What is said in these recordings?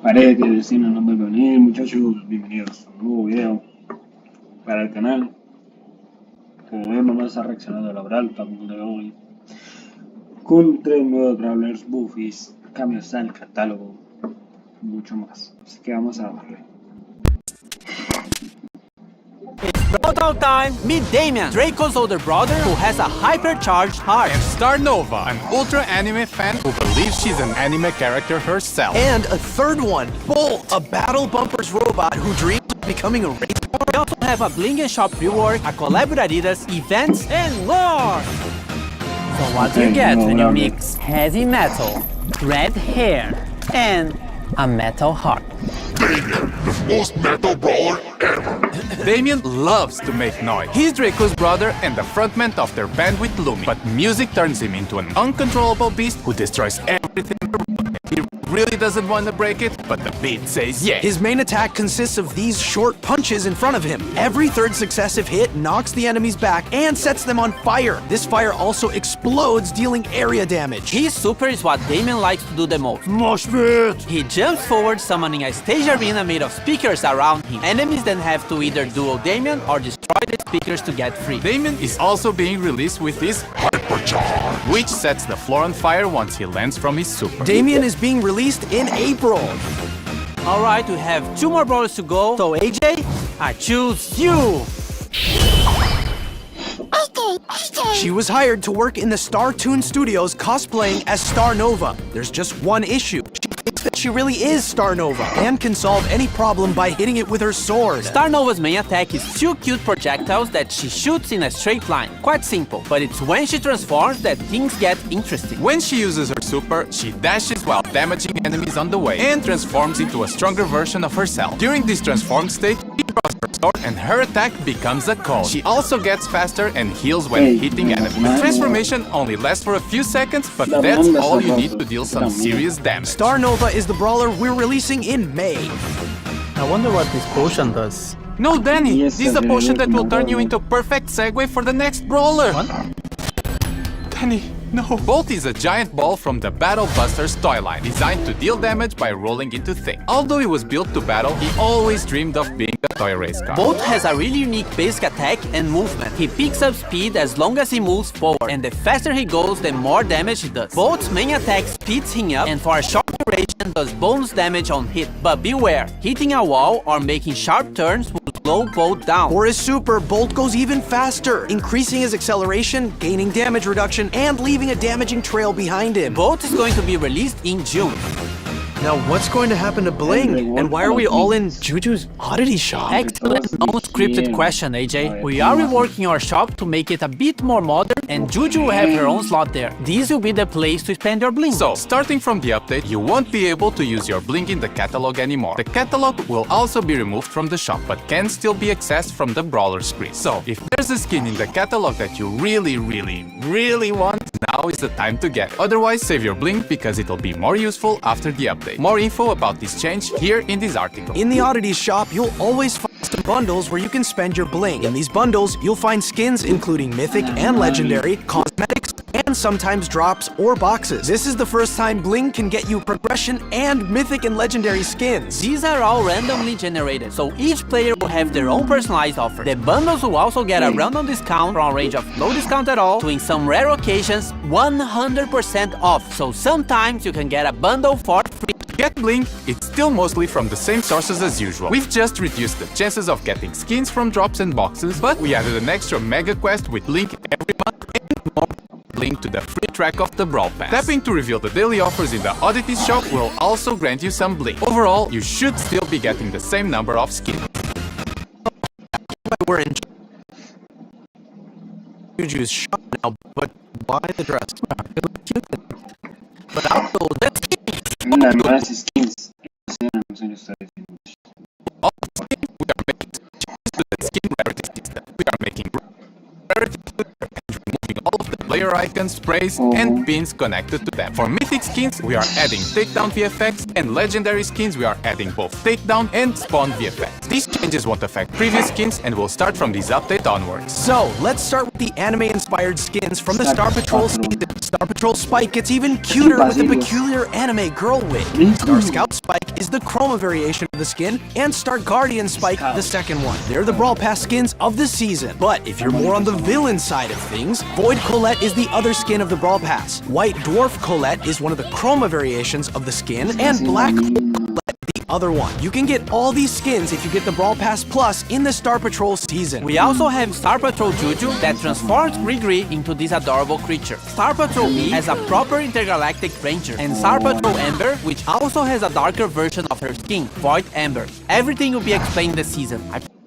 Parece que el vecino no me va a venir, muchachos. Bienvenidos a un nuevo video para el canal. Como ven, vamos a reaccionar a la brawl de hoy con 3 nuevos brawlers, buffies, cambios al catálogo, mucho más. Así que vamos a darle. It's Brawl time! Meet Damien, Draco's older brother who has a hypercharged heart. And Star Nova, an ultra anime fan who believes she's an anime character herself. And a third one, Bolt, a battle bumpers robot who dreams of becoming a race car. We also have a bling and shop rework, a collab with Adidas, events, and more! So what do you get when you mix heavy metal, red hair, and a metal heart? Damien, the most metal brawler ever. Damien loves to make noise. He's Draco's brother and the frontman of their band with Lumi. But music turns him into an uncontrollable beast who destroys everything. He really doesn't want to break it, but the beat says yeah. His main attack consists of these short punches in front of him. Every third successive hit knocks the enemies back and sets them on fire. This fire also explodes, dealing area damage. His super is what Damien likes to do the most. Mosh pit! He jumps forward, summoning a stage arena made of speakers around him. Enemies then have to either duo Damien or destroy the speakers to get free. Damien is also being released with his Hypercharge. which sets the floor on fire once he lands from his super. Damien is being released in April. Alright, we have 2 more brawlers to go. So AJ, I choose you! She was hired to work in the Star Toon Studios cosplaying as Star Nova. There's just one issue. She thinks that she really is Star Nova and can solve any problem by hitting it with her sword. Star Nova's main attack is 2 cute projectiles that she shoots in a straight line. Quite simple, but it's when she transforms that things get interesting. When she uses her super, she dashes while damaging enemies on the way and transforms into a stronger version of herself. During this transformed state, she draws her sword and her attack becomes a cone. She also gets faster and heals when hitting enemies. The transformation only lasts for a few seconds, but that's all you need to deal some serious damage. Star Nova is the brawler we're releasing in May. I wonder what this potion does. No, Danny, this is a potion that will turn you into a perfect segue for the next brawler. What? Danny, no. Bolt is a giant ball from the Battle Busters toy line, designed to deal damage by rolling into things. Although he was built to battle, he always dreamed of being a toy race car. Bolt has a really unique basic attack and movement. He picks up speed as long as he moves forward, and the faster he goes, the more damage he does. Bolt's main attack speeds him up, and for a short duration does bonus damage on hit. But beware, hitting a wall or making sharp turns will slow Bolt down. For his super, Bolt goes even faster, increasing his acceleration, gaining damage reduction, and leaving a damaging trail behind him. Bolt is going to be released in June. Now what's going to happen to Bling? And why are we all in Juju's oddity shop? Excellent non-scripted question, AJ. We are reworking our shop to make it a bit more modern, and Juju will have her own slot there. This will be the place to spend your bling. So, starting from the update, you won't be able to use your bling in the catalog anymore. The catalog will also be removed from the shop, but can still be accessed from the brawler screen. So, if there's a skin in the catalog that you really want, now is the time to get it. Otherwise, save your bling because it'll be more useful after the update. More info about this change here in this article. In the oddities shop, you'll always find some bundles where you can spend your bling. In these bundles, you'll find skins including mythic and legendary, cosmetics, and sometimes drops or boxes. This is the first time bling can get you progression and mythic and legendary skins. These are all randomly generated, so each player will have their own personalized offer. The bundles will also get a random discount from a range of no discount at all to, in some rare occasions, 100% off. So sometimes you can get a bundle for free. Get bling, it's still mostly from the same sources as usual. We've just reduced the chances of getting skins from drops and boxes, but we added an extra mega quest with link every month and more link to the free track of the Brawl Pass. Tapping to reveal the daily offers in the oddities shop will also grant you some bling. Overall, you should still be getting the same number of skins. We're in Juju's shop now, but why the dress? But also, let's Las nuevas skins. All skins we are making changes to the skin rarity system. We are making rarity and removing all of the player sticker icons, sprays, and pins connected to them. For mythic skins, we are adding takedown VFX, and legendary skins, we are adding both takedown and spawn VFX. These changes won't affect previous skins and will start from this update onwards. So, let's start with the anime-inspired skins from the Star Patrol season. Star Patrol Spike gets even cuter with a peculiar anime girl wig. Star Scout Spike is the chroma variation of the skin, and Star Guardian Spike the second one. They're the Brawl Pass skins of the season. But if you're more on the villain side of things, Void Colette is the other skin of the Brawl Pass. White Dwarf Colette is one of the chroma variations of the skin, and Black Colette the other one. You can get all these skins if you get the Brawl Pass Plus in the Star Patrol season. We also have Star Patrol Juju that transforms Grigri into this adorable creature. Star Patrol E has a proper intergalactic ranger, and Star Patrol Amber, which also has a darker version of her skin, Void Amber. Everything will be explained this season.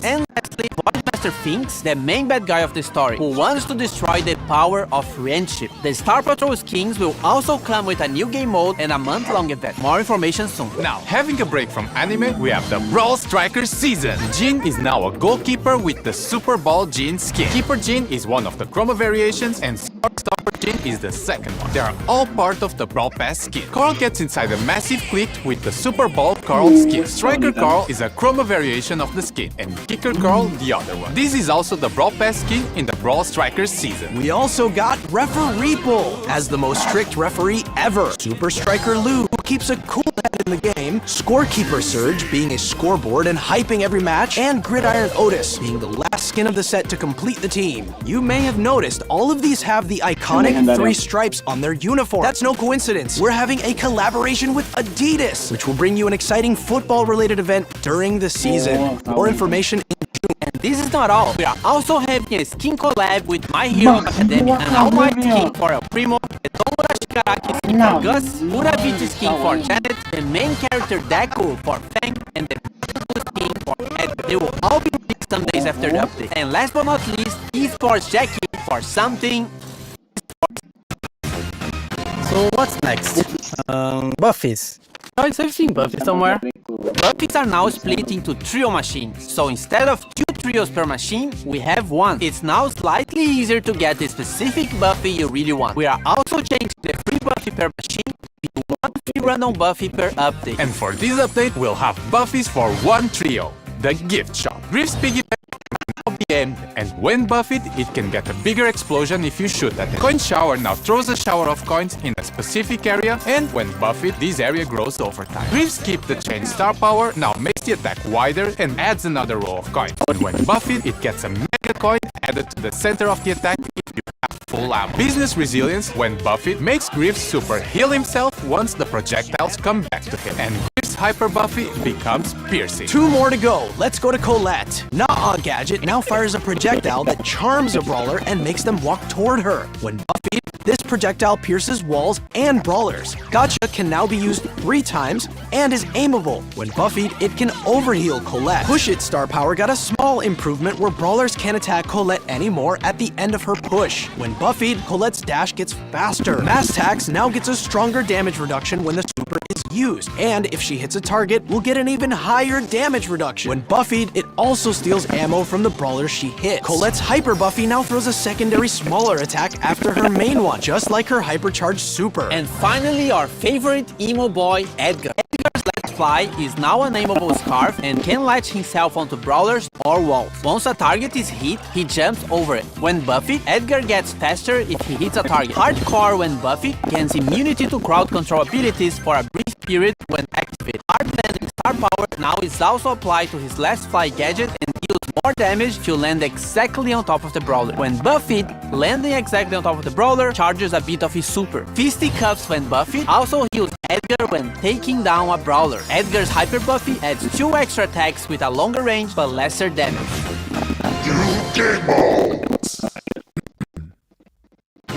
And lastly, Voidmaster Finks, the main bad guy of the story, who wants to destroy the power of friendship. The Star Patrol skins will also come with a new game mode and a month-long event. More information soon. Now, having a break from anime, we have the Brawl Strikers season. Jin is now a goalkeeper with the Super Ball Jin skin. Keeper Jin is one of the chroma variations, and Stopper Jin is the second one. They are all part of the Brawl Pass skin. Carl gets inside a massive clique with the Super Ball Carl skin. Striker Carl is a chroma variation of the skin, and Kicker Carl the other one. This is also the Brawl Pass skin in the Brawl Strikers season. We also got Referee Bull as the most strict referee ever. Super Striker Lou, who keeps a cool head in the game. Scorekeeper Surge, being a scoreboard and hyping every match. And Gridiron Otis, being the last skin of the set to complete the team. You may have noticed all of these have the iconic 3 stripes on their uniform. That's no coincidence. We're having a collaboration with Adidas, which will bring you an exciting football-related event during the season. More information in June. And this is not all. We are also having a skin collab with My Hero Academia, an All Might skin for El Primo, a Tomoda Shigaraki skin for Gus, Urabichi skin for Janet, the main character Deku for Fang, and the skin for Edgar. They will all be released some days after the update. And last but not least, Esports Jackie for something. So what's next? Buffies. Guys, I've seen Buffies somewhere. Buffies are now split into trio machines, so instead of 2 trios per machine, we have 1. It's now slightly easier to get the specific Buffy you really want. We are also changing the free Buffy per machine to 1 free random Buffy per update. And for this update, we'll have Buffies for 1 trio, the Gift Shop. Griff's piggyback can now be aimed, and when buffied, it can get a bigger explosion if you shoot at it. Coin Shower now throws a shower of coins in a specific area, and when buffied, this area grows over time. Griff's Keep the Chain Star Power now makes the attack wider and adds another row of coins. And when buffied, it gets a mega coin added to the center of the attack if you have full ammo. Business Resilience, when buffied, makes Griff super heal himself once the projectiles come back to him. And Griff's Hyper Buffy becomes Piercing. 2 more to go. Let's go to Colette. Nah Gadget now fires a projectile that charms a brawler and makes them walk toward her. When buffied, this projectile pierces walls and brawlers. Gotcha can now be used 3 times and is aimable. When buffied, it can overheal Colette. Push It star power got a small improvement where brawlers can't attack Colette anymore at the end of her push. When buffied, Colette's dash gets faster. Mass Tax now gets a stronger damage reduction when the super is used, and if she hits a target, will get an even higher damage reduction. When buffied, it also steals ammo from the brawlers she hits. Colette's Hyper Buffy now throws a secondary smaller attack after her main one, just like her hypercharged super. And finally, our favorite emo boy, Edgar. Edgar's Let's Fly is now an aimable scarf and can latch himself onto brawlers or walls. Once a target is hit, he jumps over it. When buffied, Edgar gets faster if he hits a target. Hardcore, when buffied, gains immunity to crowd control abilities for a brief period when activated. Hard Landing Star Power now is also applied to his Let's Fly gadget and deals more damage to land exactly on top of the brawler. When buffied, landing exactly on top of the brawler charges a bit of his super. Fisticuffs, when buffied, also heals Edgar when taking down a brawler. Edgar's Hyper Buffy adds 2 extra attacks with a longer range but lesser damage.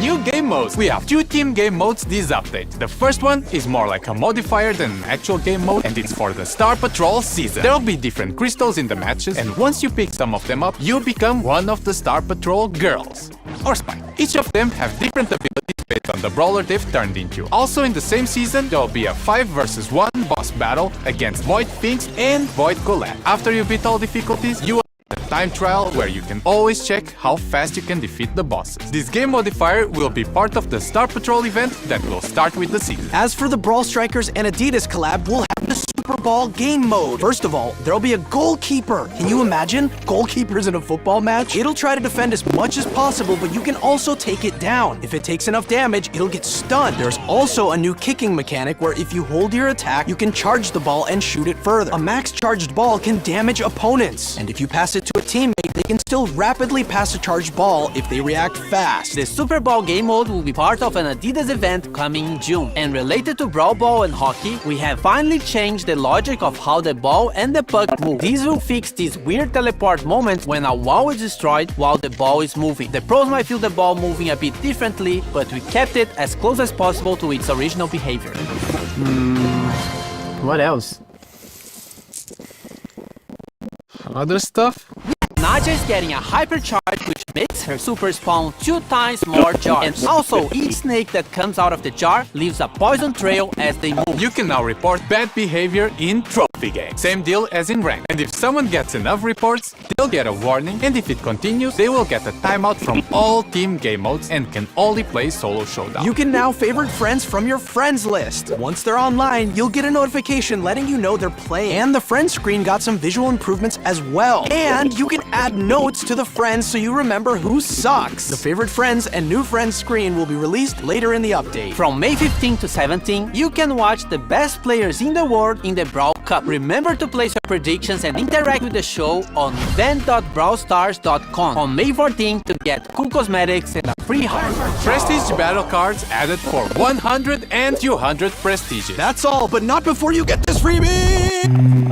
New game modes! We have 2 team game modes this update. The first one is more like a modifier than an actual game mode, and it's for the Star Patrol season. There'll be different crystals in the matches, and once you pick some of them up, you become one of the Star Patrol girls. Or Spike. Each of them have different abilities based on the brawler they've turned into. Also in the same season, there'll be a 5 vs 1 boss battle against Void Finks and Void Colette. After you beat all difficulties, you will have the time trial where you can always check how fast you can defeat the bosses. This game modifier will be part of the Star Patrol event that will start with the season. As for the Brawl Strikers and Adidas collab, we'll have the Super Ball game mode. First of all, there'll be a goalkeeper. Can you imagine? Goalkeepers in a football match? It'll try to defend as much as possible, but you can also take it down. If it takes enough damage, it'll get stunned. There's also a new kicking mechanic where if you hold your attack, you can charge the ball and shoot it further. A max charged ball can damage opponents, and if you pass it to a teammate, they can still rapidly pass a charged ball if they react fast. The Super Bowl game mode will be part of an Adidas event coming in June. And related to Brawl Ball and hockey, we have finally changed the logic of how the ball and the puck move. These will fix these weird teleport moments when a wall is destroyed while the ball is moving. The pros might feel the ball moving a bit differently, but we kept it as close as possible to its original behavior. What else? Other stuff? Naja is getting a hypercharge which makes her super spawn 2 times more jars. And also, each snake that comes out of the jar leaves a poison trail as they move. You can now report bad behavior in trophy games. Same deal as in rank. And if someone gets enough reports, they'll get a warning, and if it continues, they will get a timeout from all team game modes and can only play solo showdown. You can now favorite friends from your friends list. Once they're online, you'll get a notification letting you know they're playing. And the friends screen got some visual improvements as well. And you can add notes to the friends so you remember who sucks. The favorite friends and new friends screen will be released later in the update. From May 15 to 17, you can watch the best players in the world in the Brawl Cup. Remember to place your predictions and interact with the show on event.brawlstars.com on May 14 to get cool cosmetics and a free heart. Prestige battle cards added for 100 and 200 prestiges. That's all, but not before you get this freebie!